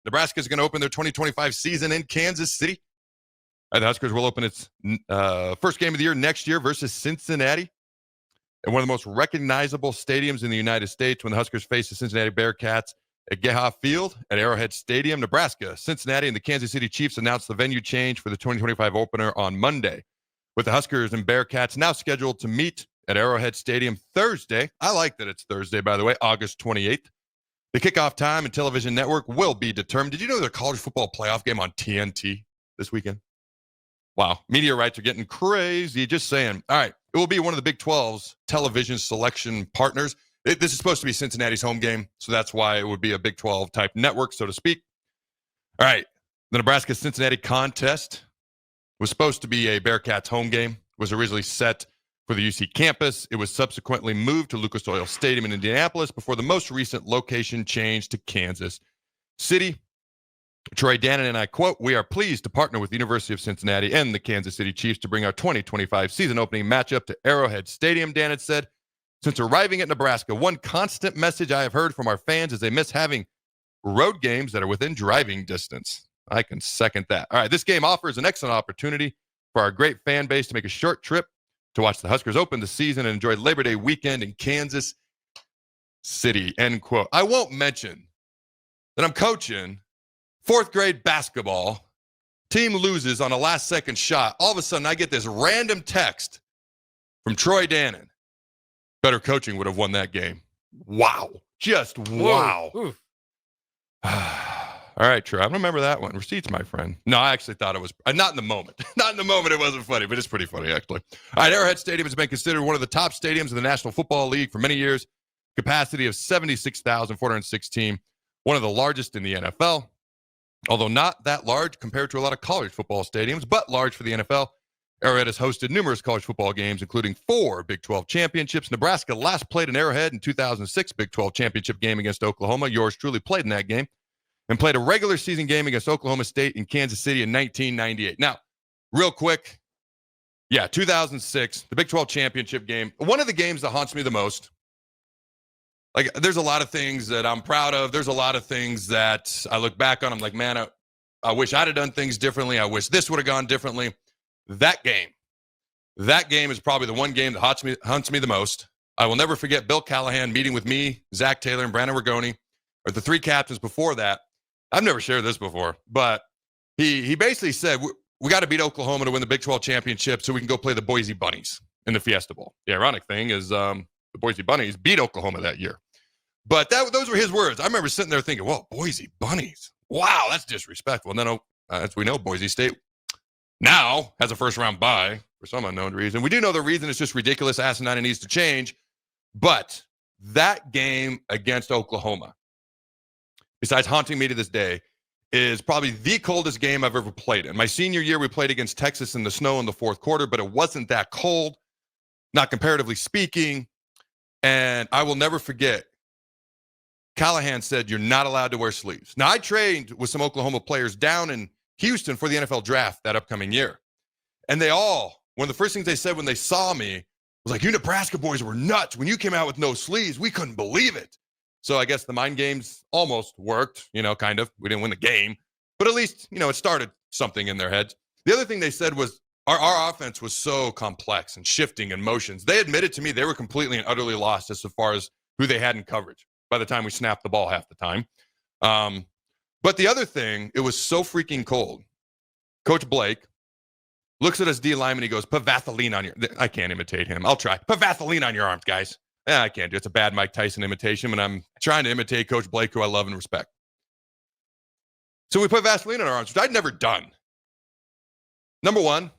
Nebraska is going to open their 2025 season in Kansas City. The Huskers will open its first game of the year next year versus Cincinnati in one of the most recognizable stadiums in the United States when the Huskers face the Cincinnati Bearcats at Geha Field at Arrowhead Stadium, Nebraska. Cincinnati and the Kansas City Chiefs announced the venue change for the 2025 opener on Monday, with the Huskers and Bearcats now scheduled to meet at Arrowhead Stadium Thursday. I like that it's Thursday, by the way, August 28th. The kickoff time and television network will be determined. Did you know there's a college football playoff game on TNT this weekend? Wow. Media rights are getting crazy. Just saying. All right. It will be one of the Big 12's television selection partners. This is supposed to be Cincinnati's home game, so that's why it would be a Big 12 type network, so to speak. All right. The Nebraska-Cincinnati contest was supposed to be a Bearcats home game. It was originally set for the UC campus. It was subsequently moved to Lucas Oil Stadium in Indianapolis before the most recent location change to Kansas City. Troy Dannon and I quote, "We are pleased to partner with the University of Cincinnati and the Kansas City Chiefs to bring our 2025 season opening matchup to Arrowhead Stadium," Dannon said. "Since arriving at Nebraska, one constant message I have heard from our fans is they miss having road games that are within driving distance." I can second that. All right, this game offers an excellent opportunity for our great fan base to make a short trip to watch the Huskers open the season and enjoy Labor Day weekend in Kansas City, end quote. I won't mention that I'm coaching fourth grade basketball. Team loses on a last-second shot. All of a sudden, I get this random text from Troy Dannon. Better coaching would have won that game. Wow. Just wow. All right, Troy, I remember that one. Receipts, my friend. No, I actually thought it was, not in the moment. Not in the moment, it wasn't funny, but it's pretty funny, actually. All right, Arrowhead Stadium has been considered one of the top stadiums in the National Football League for many years. Capacity of 76,416, one of the largest in the NFL. Although not that large compared to a lot of college football stadiums, but large for the NFL. Arrowhead has hosted numerous college football games, including 4 Big 12 championships. Nebraska last played in Arrowhead in 2006 Big 12 championship game against Oklahoma. Yours truly played in that game. And played a regular season game against Oklahoma State in Kansas City in 1998. Now, real quick, 2006, the Big 12 championship game. One of the games that haunts me the most. Like, there's a lot of things that I'm proud of. There's a lot of things that I look back on. I'm like, man, I wish I'd have done things differently. I wish this would have gone differently. That game is probably the one game that haunts me the most. I will never forget Bill Callahan meeting with me, Zach Taylor, and Brandon Rigoni, or the 3 captains before that. I've never shared this before, but he basically said, we got to beat Oklahoma to win the Big 12 championship so we can go play the Boise Bunnies in the Fiesta Bowl. The ironic thing is the Boise Bunnies beat Oklahoma that year. But those were his words. I remember sitting there thinking, whoa, Boise Bunnies. Wow, that's disrespectful. And then, as we know, Boise State now has a first-round bye for some unknown reason. We do know the reason. It's just ridiculous, asinine, and needs to change. But that game against Oklahoma, besides haunting me to this day, is probably the coldest game I've ever played in. My senior year, we played against Texas in the snow in the fourth quarter, but it wasn't that cold, not comparatively speaking. And I will never forget, Callahan said, you're not allowed to wear sleeves. Now, I trained with some Oklahoma players down in Houston for the NFL draft that upcoming year. And one of the first things they said when they saw me was like, you Nebraska boys were nuts. When you came out with no sleeves, we couldn't believe it. So I guess the mind games almost worked, kind of. We didn't win the game, but at least, it started something in their heads. The other thing they said was our offense was so complex and shifting and motions. They admitted to me they were completely and utterly lost as far as who they had in coverage by the time we snapped the ball half the time. But the other thing, it was so freaking cold. Coach Blake looks at his D lineman. He goes, put Vaseline on your, I can't imitate him. I'll try. Put Vaseline on your arms, guys. I can't do it. It's a bad Mike Tyson imitation, and I'm trying to imitate Coach Blake, who I love and respect. So we put Vaseline on our arms, which I'd never done. Number one,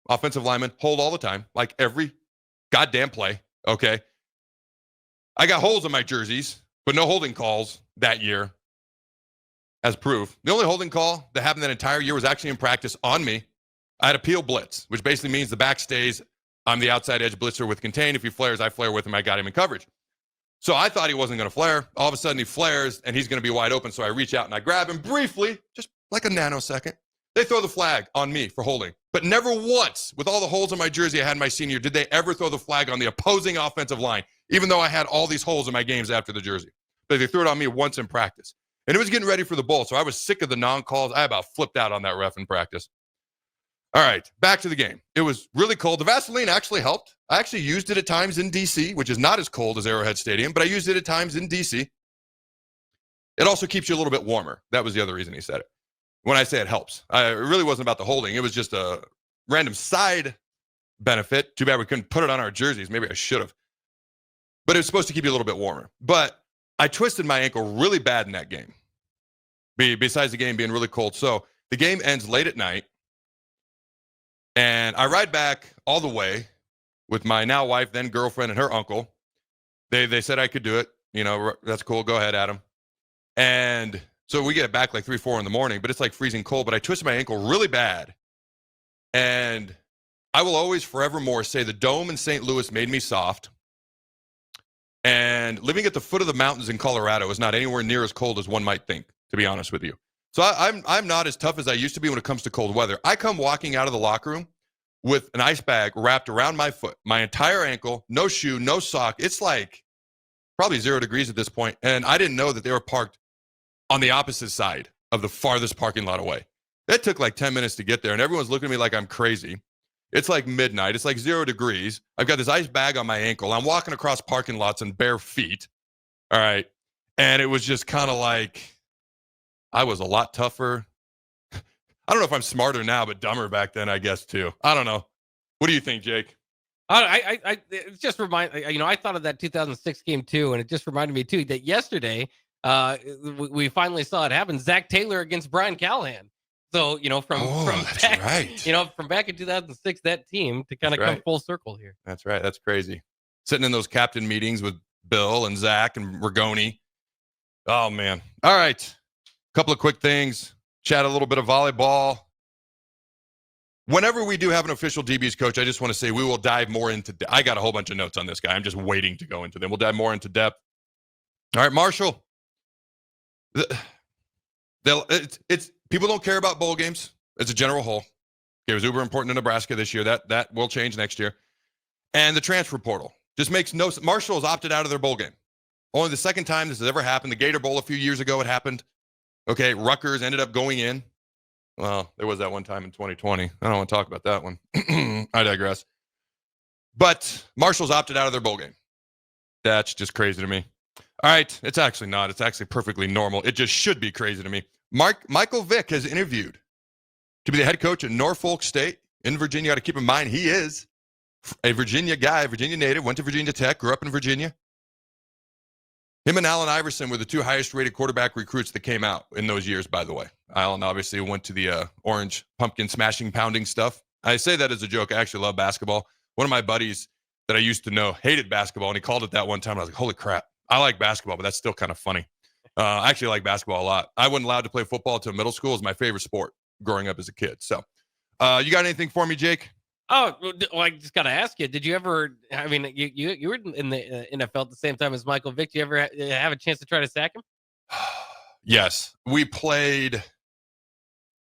offensive lineman, hold all the time, like every goddamn play, okay? I got holes in my jerseys, but no holding calls that year as proof. The only holding call that happened that entire year was actually in practice on me. I had a peel blitz, which basically means the back stays. I'm the outside edge blitzer with contain. If he flares, I flare with him. I got him in coverage. So I thought he wasn't going to flare. All of a sudden he flares and he's going to be wide open. So I reach out and I grab him briefly, just like a nanosecond. They throw the flag on me for holding. But never once, with all the holes in my jersey I had my senior, did they ever throw the flag on the opposing offensive line, even though I had all these holes in my games after the jersey. But they threw it on me once in practice. And it was getting ready for the bowl, so I was sick of the non-calls. I about flipped out on that ref in practice. All right, back to the game. It was really cold. The Vaseline actually helped. I actually used it at times in D.C., which is not as cold as Arrowhead Stadium, but I used it at times in D.C. It also keeps you a little bit warmer. That was the other reason he said it. When I say it helps, it really wasn't about the holding. It was just a random side benefit. Too bad we couldn't put it on our jerseys. Maybe I should have. But it was supposed to keep you a little bit warmer. But I twisted my ankle really bad in that game, besides the game being really cold. So the game ends late at night. And I ride back all the way with my now wife, then girlfriend, and her uncle. They said I could do it. You know, that's cool. Go ahead, Adam. And so we get back like 3, 4 in the morning, but it's like freezing cold. But I twisted my ankle really bad. And I will always forevermore say the dome in St. Louis made me soft. And living at the foot of the mountains in Colorado is not anywhere near as cold as one might think, to be honest with you. So I'm not as tough as I used to be when it comes to cold weather. I come walking out of the locker room with an ice bag wrapped around my foot, my entire ankle, no shoe, no sock. It's like probably 0 degrees at this point. And I didn't know that they were parked on the opposite side of the farthest parking lot away. It took like 10 minutes to get there, and everyone's looking at me like I'm crazy. It's like midnight. It's like 0 degrees. I've got this ice bag on my ankle. I'm walking across parking lots in bare feet. All right. And it was just kind of like, I was a lot tougher. I don't know if I'm smarter now, but dumber back then, I guess, too. I don't know. What do you think, Jake? It just I thought of that 2006 game, too, and it just reminded me, too, that yesterday we finally saw it happen. Zach Taylor against Brian Callahan. So, from back, right. From back in 2006, that team to kind of come full circle here. That's right. That's crazy. Sitting in those captain meetings with Bill and Zach and Rigoni. Oh, man. All right. Couple of quick things. Chat a little bit of volleyball. Whenever we do have an official DB's coach, I just want to say we will dive more into. I got a whole bunch of notes on this guy. I'm just waiting to go into them. We'll dive more into depth. All right, Marshall. It's people don't care about bowl games. It's a general whole. It was uber important to Nebraska this year. That will change next year. And the transfer portal just makes no sense. Marshall has opted out of their bowl game. Only the second time this has ever happened. The Gator Bowl a few years ago it happened. Okay, Rutgers ended up going in. Well, there was that one time in 2020. I don't want to talk about that one. I digress. But Marshall's opted out of their bowl game. That's just crazy to me. All right, it's actually not. It's actually perfectly normal. It just should be crazy to me. Michael Vick has interviewed to be the head coach at Norfolk State in Virginia. You got to keep in mind, he is a Virginia guy, Virginia native, went to Virginia Tech, grew up in Virginia. Him and Allen Iverson were the 2 highest-rated quarterback recruits that came out in those years, by the way. Allen obviously went to the orange pumpkin smashing, pounding stuff. I say that as a joke. I actually love basketball. One of my buddies that I used to know hated basketball, and he called it that one time. I was like, holy crap. I like basketball, but that's still kind of funny. I actually like basketball a lot. I wasn't allowed to play football until middle school. It was my favorite sport growing up as a kid. So you got anything for me, Jake? Oh, well, I just got to ask you, did you ever, I mean, you were in the NFL at the same time as Michael Vick. Did you ever have a chance to try to sack him? Yes. We played,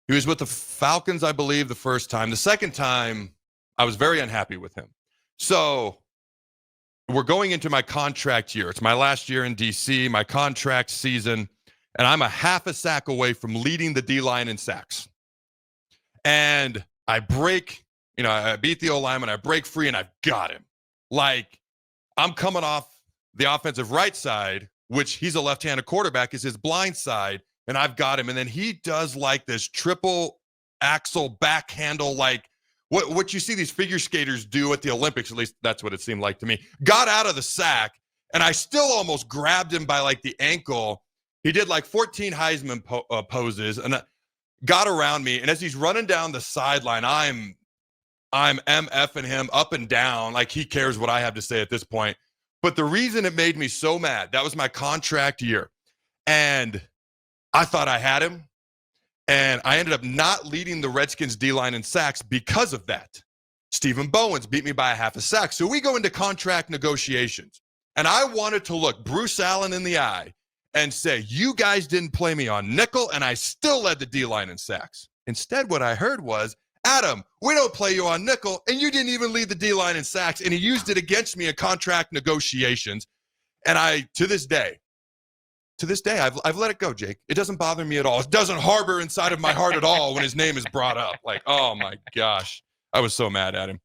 he was with the Falcons, I believe, the first time. The second time, I was very unhappy with him. So we're going into my contract year. It's my last year in D.C., my contract season, and I'm a half a sack away from leading the D-line in sacks. And I break, I beat the O-lineman, I break free, and I've got him. Like, I'm coming off the offensive right side, which he's a left-handed quarterback, is his blind side, and I've got him. And then he does like this triple axle back handle, like what you see these figure skaters do at the Olympics, at least that's what it seemed like to me. Got out of the sack, and I still almost grabbed him by like the ankle. He did like 14 Heisman poses and got around me. And as he's running down the sideline, I'm MFing him up and down like he cares what I have to say at this point. But the reason it made me so mad, that was my contract year. And I thought I had him. And I ended up not leading the Redskins D-line in sacks because of that. Stephen Bowens beat me by a half a sack. So we go into contract negotiations. And I wanted to look Bruce Allen in the eye and say, you guys didn't play me on nickel, and I still led the D-line in sacks. Instead, what I heard was, Adam, we don't play you on nickel, and you didn't even lead the D-line in sacks. And he used it against me in contract negotiations. And I, to this day, to this day, I've let it go, Jake. It doesn't bother me at all. It doesn't harbor inside of my heart at all when his name is brought up. Like, oh my gosh, I was so mad at him.